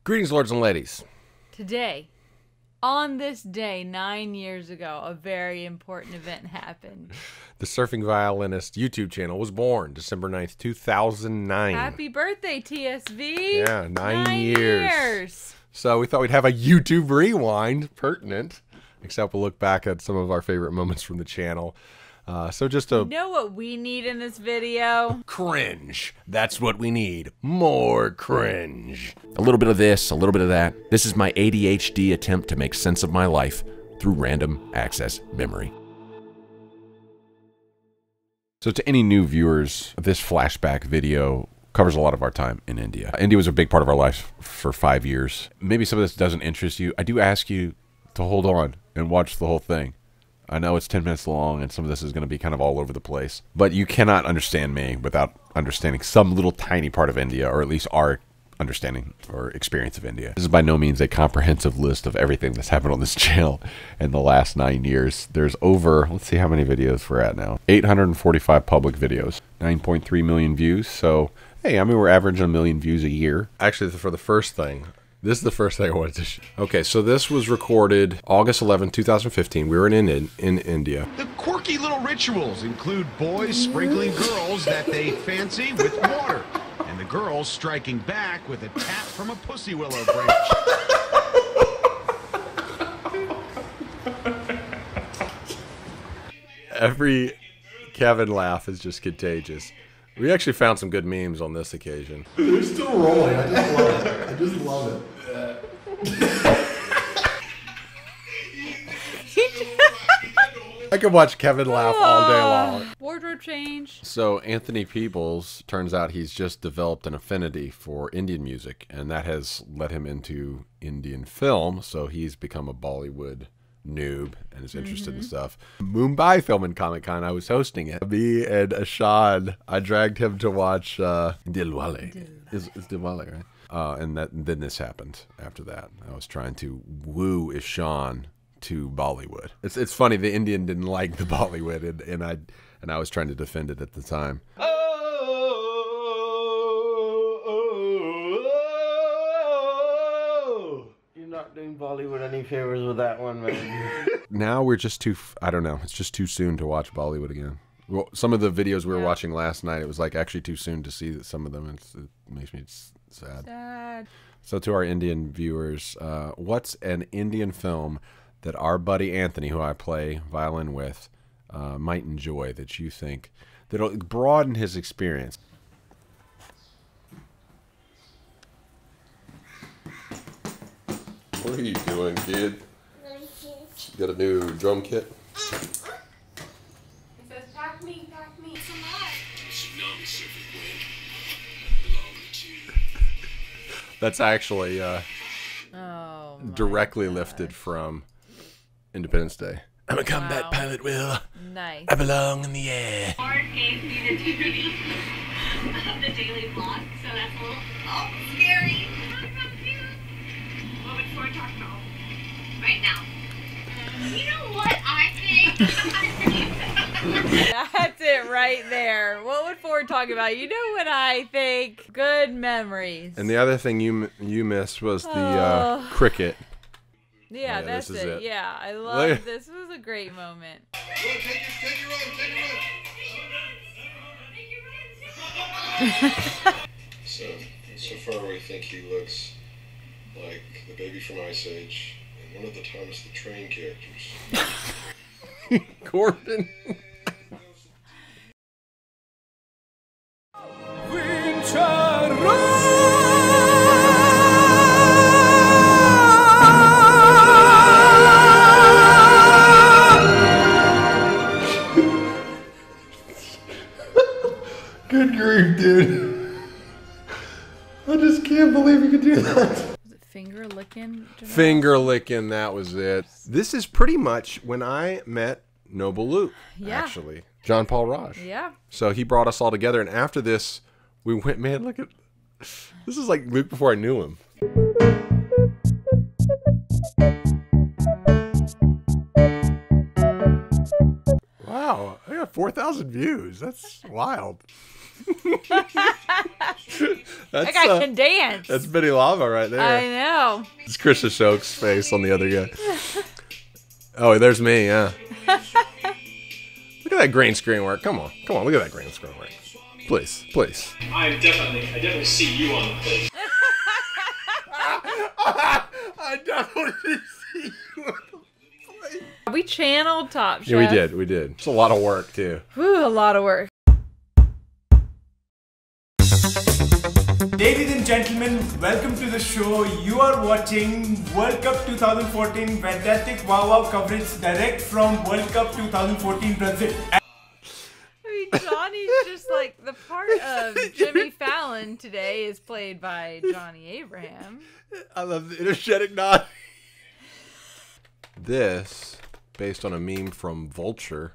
Greetings, lords and ladies. Today, on this day, 9 years ago, a very important event happened. The Surfing Violinist YouTube channel was born December 9th, 2009. Happy birthday, TSV. Yeah, 9 years. years. So we thought we'd have a YouTube rewind, pertinent, except we'll look back at some of our favorite moments from the channel. So just a... You know what we need in this video? Cringe. That's what we need. More cringe. A little bit of this, a little bit of that. This is my ADHD attempt to make sense of my life through random access memory. So to any new viewers, this flashback video covers a lot of our time in India. India was a big part of our life for 5 years. Maybe some of this doesn't interest you. I do ask you to hold on and watch the whole thing. I know it's 10 minutes long and some of this is going to be kind of all over the place, but you cannot understand me without understanding some little tiny part of India, or at least our understanding or experience of India. This is by no means a comprehensive list of everything that's happened on this channel in the last 9 years. There's over, let's see how many videos we're at now. 845 public videos, 9.3 million views. So, hey, I mean, we're averaging 1 million views a year. Actually, for the first thing, this is the first thing I wanted to show. Okay, so this was recorded August 11, 2015. We were in India. The quirky little rituals include boys sprinkling girls that they fancy with water, and the girls striking back with a tap from a pussy willow branch. Every Kevin laugh is just contagious. We actually found some good memes on this occasion. They're still rolling. I just love it. I just love it. I could watch Kevin laugh all day long. Wardrobe change. So Anthony Peebles, turns out he's just developed an affinity for Indian music, and that has led him into Indian film. So he's become a Bollywood noob and is interested in stuff. Mumbai Film and Comic Con, I was hosting it. Me and Ashan, I dragged him to watch Dilwale. Is Dilwale, right? And then this happened after that. I was trying to woo Ishan to Bollywood. It's funny, the Indian didn't like the Bollywood, and I was trying to defend it at the time. You're not doing Bollywood any favors with that one, man. Now we're just too, I don't know, it's just too soon to watch Bollywood again. Well, some of the videos we were watching last night, it was like actually too soon to see some of them. It makes me sad. So to our Indian viewers, what's an Indian film that our buddy Anthony, who I play violin with, might enjoy, that you think that'll broaden his experience? What are you doing, kid? You got a new drum kit? It says, pack me some more. That's actually directly lifted from Independence Day. I'm a combat pilot, Will. Nice. I belong in the air. Lauren gave me the DVD of the daily vlog, so that's a little, scary. What would Ford talk about right now? You know what I think? That's it right there. What would Ford talk about? You know what I think? Good memories. And the other thing you missed was the cricket. Yeah, that's this is it. Yeah, I love this. Was a great moment. So far we think he looks like the baby from Ice Age and one of the Thomas the Train characters. Gordon. Good grief, dude. I just can't believe you could do that. Was it finger licking? Finger licking, that was it. This is pretty much when I met Noble Luke, actually. John Paul Raj. Yeah. So he brought us all together, and after this, we went, man, look at, this is like Luke before I knew him. Wow, I got 4,000 views. That's wild. That guy can dance. That's Benny Lava right there. I know. It's Chris Ashok's face on the other guy. Oh, there's me, yeah. Look at that green screen work. Come on. Come on, look at that green screen work. Please, please. I definitely see you on the plate. I definitely see you on the plate. We channeled Top Chef. Yeah, we did. We did. It's a lot of work, too. Whew, a lot of work. Ladies and gentlemen, welcome to the show. You are watching World Cup 2014 fantastic Wow Wow coverage direct from World Cup 2014 Brazil. I mean, Johnny's just like the part of Jimmy Fallon today is played by Johnny Abraham. I love the energetic nod. This, based on a meme from Vulture,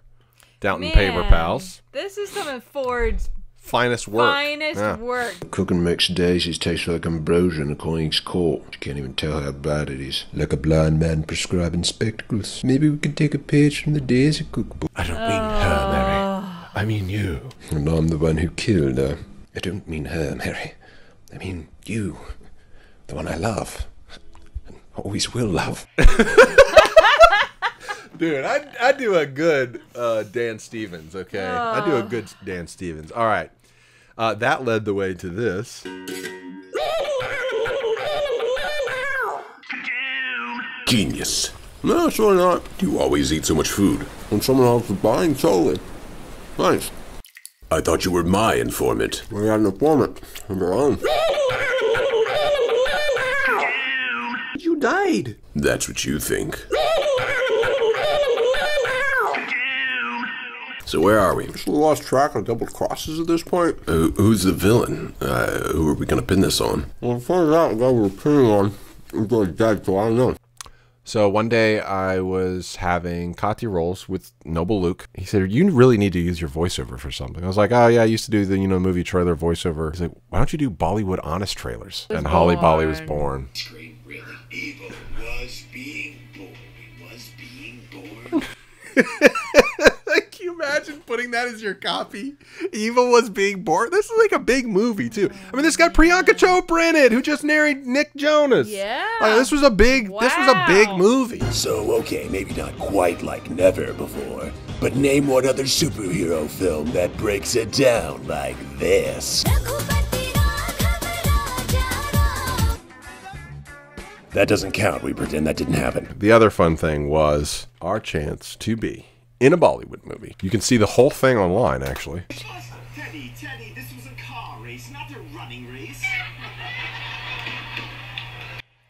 Downton Paper Pals. This is some of Ford's finest work. Work. Cooking makes daisies taste like ambrosia in a queen's court. You can't even tell how bad it is. Like a blind man prescribing spectacles. Maybe we could take a page from the Daisy cookbook. I don't mean her, Mary. I mean you. And I'm the one who killed her. I don't mean her, Mary. I mean you. The one I love. And always will love. Dude, I do a good Dan Stevens, okay? I do a good Dan Stevens. All right. That led the way to this. Genius. No, it's really not. You always eat so much food. When someone else is buying, totally. Nice. I thought you were my informant. We got an informant of your own. You died. That's what you think. So where are we? Just lost track of double crosses at this point. Who's the villain? Who are we going to pin this on? Well, it turns out the guy we're pinning on is really dead, so I don't know. So one day I was having Kati rolls with Noble Luke. He said, you really need to use your voiceover for something. I was like, oh yeah, I used to do the movie trailer voiceover. He's like, why don't you do Bollywood Honest trailers? And Holly Bolly was born. Screen really evil was being born. Was being born. Can you imagine putting that as your copy? Evil was being born. This is like a big movie too. I mean, this got Priyanka Chopra in it, who just married Nick Jonas. Yeah. Like, this was a big. Wow. This was a big movie. So okay, maybe not quite like Never Before, but name one other superhero film that breaks it down like this. That doesn't count. We pretend that didn't happen. The other fun thing was our chance to be in a Bollywood movie. You can see the whole thing online, actually. Teddy, this was a car race, not a running race.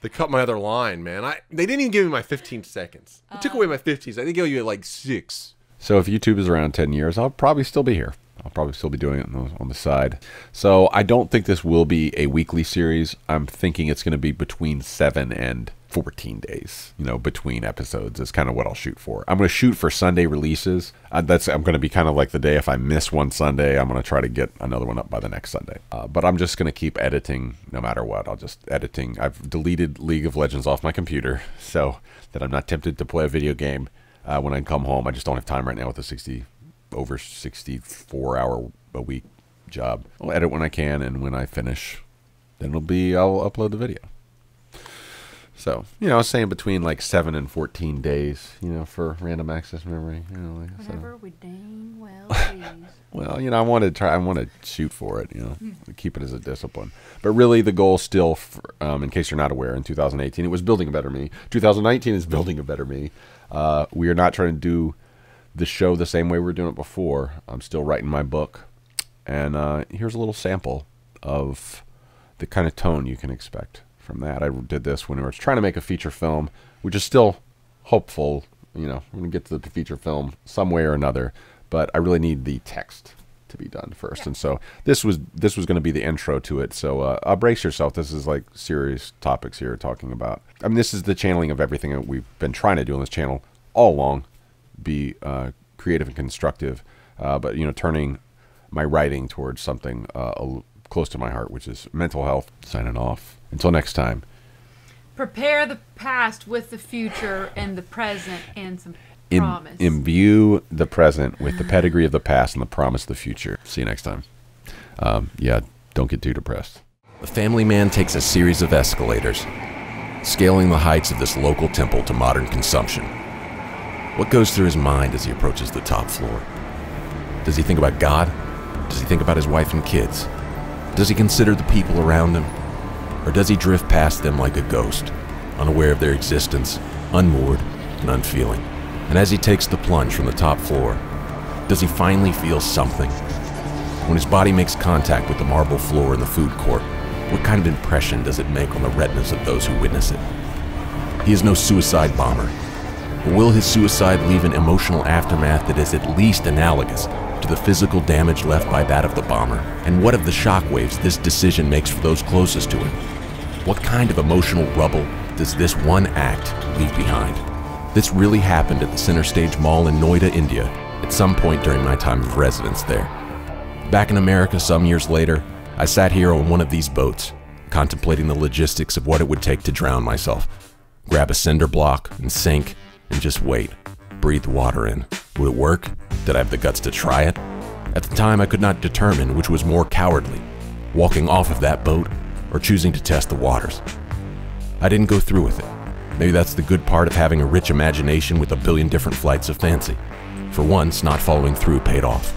They cut my other line, man. They didn't even give me my 15 seconds. They took away my 15 seconds. They gave you like 6. So if YouTube is around 10 years, I'll probably still be here. I'll probably still be doing it on the side. So I don't think this will be a weekly series. I'm thinking it's going to be between 7 and 14 days, between episodes is kind of what I'll shoot for. I'm going to shoot for Sunday releases. I'm going to be kind of like the day if I miss one Sunday, I'm going to try to get another one up by the next Sunday. But I'm just going to keep editing no matter what. I'll just editing. I've deleted League of Legends off my computer so that I'm not tempted to play a video game when I come home. I just don't have time right now with a over 64-hour a week job. I'll edit when I can, and when I finish, then I'll upload the video. So, I was saying between like 7 and 14 days, for random access memory. Whatever we dang well please. Well, I want to shoot for it, keep it as a discipline. But really, the goal still, in case you're not aware, in 2018, it was building a better me. 2019 is building a better me. We are not trying to do the show the same way we were doing it before. I'm still writing my book. And here's a little sample of the kind of tone you can expect from that. I did this when we were trying to make a feature film, which is still hopeful. We're going to get to the feature film some way or another. But I really need the text to be done first. And so this was going to be the intro to it. So brace yourself. This is like serious topics here talking about. I mean, this is the channeling of everything that we've been trying to do on this channel all along. Be creative and constructive, but turning my writing towards something close to my heart, which is mental health. Signing off. Until next time. Prepare the past with the future and the present and some promise. Imbue the present with the pedigree of the past and the promise of the future. See you next time. Yeah, don't get too depressed. The family man takes a series of escalators, scaling the heights of this local temple to modern consumption. What goes through his mind as he approaches the top floor? Does he think about God? Does he think about his wife and kids? Does he consider the people around him? Or does he drift past them like a ghost, unaware of their existence, unmoored and unfeeling? And as he takes the plunge from the top floor, does he finally feel something? When his body makes contact with the marble floor in the food court, what kind of impression does it make on the retinas of those who witness it? He is no suicide bomber, but will his suicide leave an emotional aftermath that is at least analogous to the physical damage left by that of the bomber? And what of the shockwaves this decision makes for those closest to him? What kind of emotional rubble does this one act leave behind? This really happened at the Center Stage Mall in Noida, India, at some point during my time of residence there. Back in America some years later, I sat here on one of these boats, contemplating the logistics of what it would take to drown myself. Grab a cinder block and sink, and just wait. Breathe water in. Would it work? Did I have the guts to try it? At the time, I could not determine which was more cowardly, walking off of that boat or choosing to test the waters. I didn't go through with it. Maybe that's the good part of having a rich imagination with a billion different flights of fancy. For once, not following through paid off.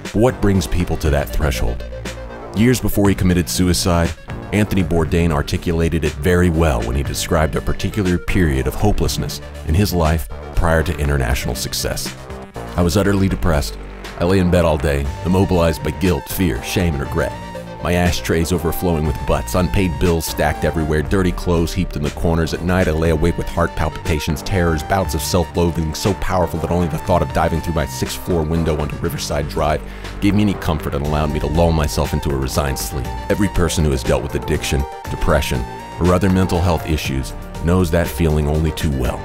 But what brings people to that threshold? Years before he committed suicide, Anthony Bourdain articulated it very well when he described a particular period of hopelessness in his life prior to international success. I was utterly depressed. I lay in bed all day, immobilized by guilt, fear, shame, and regret. My ashtrays overflowing with butts, unpaid bills stacked everywhere, dirty clothes heaped in the corners. At night I lay awake with heart palpitations, terrors, bouts of self-loathing so powerful that only the thought of diving through my 6th-floor window onto Riverside Drive gave me any comfort and allowed me to lull myself into a resigned sleep. Every person who has dealt with addiction, depression, or other mental health issues knows that feeling only too well.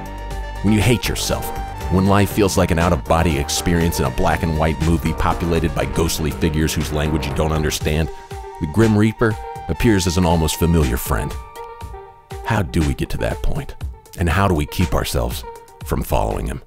When you hate yourself, when life feels like an out-of-body experience in a black and white movie populated by ghostly figures whose language you don't understand, the Grim Reaper appears as an almost familiar friend. How do we get to that point? And how do we keep ourselves from following him?